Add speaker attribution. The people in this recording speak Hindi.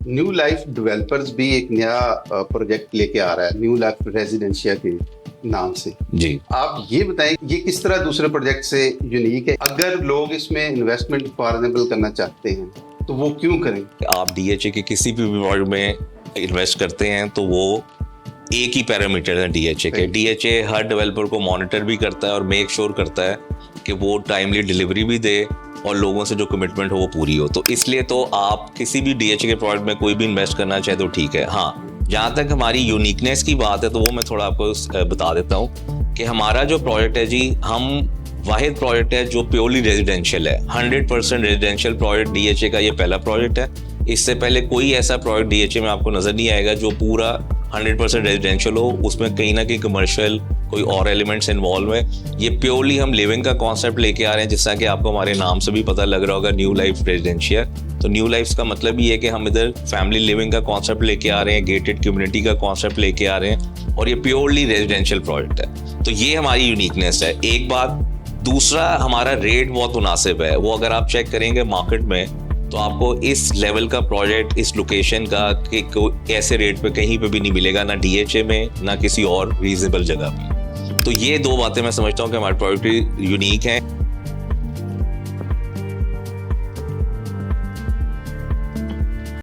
Speaker 1: न्यू लाइफ डेवलपर्स भी एक नया प्रोजेक्ट लेके आ रहा है, न्यू लाइफ रेजिडेंशिया के नाम से।
Speaker 2: जी,
Speaker 1: आप ये बताएं ये किस तरह दूसरे प्रोजेक्ट से यूनिक है? अगर लोग इसमें इन्वेस्टमेंट फॉर्नेबल करना चाहते हैं तो वो क्यों करें?
Speaker 2: आप डीएचए के किसी भी प्रोजेक्ट में इन्वेस्ट करते हैं तो वो एक ही पैरामीटर है डीएचए के। डीएचए हर डेवलपर को मॉनिटर भी करता है और मेक श्योर करता है कि वो टाइमली डिलीवरी भी दे और लोगों से जो कमिटमेंट हो वो पूरी हो। तो इसलिए तो आप किसी भी डीएचए के प्रोजेक्ट में कोई भी इन्वेस्ट करना चाहे तो ठीक है। हाँ, जहाँ तक हमारी यूनिकनेस की बात है तो वो मैं थोड़ा आपको बता देता हूँ कि हमारा जो प्रोजेक्ट है जी, हम वाहिद प्रोजेक्ट है जो प्योरली रेजिडेंशियल है। 100% रेजिडेंशियल प्रोजेक्ट डीएचए का ये पहला प्रोजेक्ट है। इससे पहले कोई ऐसा प्रोजेक्ट डीएचए में आपको नजर नहीं आएगा जो पूरा 100% रेजिडेंशियल हो, उसमें कहीं ना कहीं कमर्शियल कोई और एलिमेंट्स इन्वॉल्व है। ये प्योरली हम लिविंग का कॉन्सेप्ट लेके आ रहे हैं, जिससा कि आपको हमारे नाम से भी पता लग रहा होगा, न्यू लाइफ रेजिडेंशियल। तो न्यू लाइफ का मतलब ये है कि हम इधर फैमिली लिविंग का कॉन्सेप्ट लेके आ रहे हैं, गेटेड कम्युनिटी का कॉन्सेप्ट लेके आ रहे हैं और ये प्योरली रेजिडेंशियल प्रोजेक्ट है। तो ये हमारी यूनिकनेस है, एक बात। दूसरा, हमारा रेट बहुत मुनासिब है। वो अगर आप चेक करेंगे मार्केट में तो आपको इस लेवल का प्रोजेक्ट इस लोकेशन का कि ऐसे रेट पे कहीं पे भी नहीं मिलेगा, ना डीएचए में ना किसी और रीजनेबल जगह पे। तो ये दो बातें मैं समझता हूँ कि हमारे प्रोजेक्ट यूनिक हैं।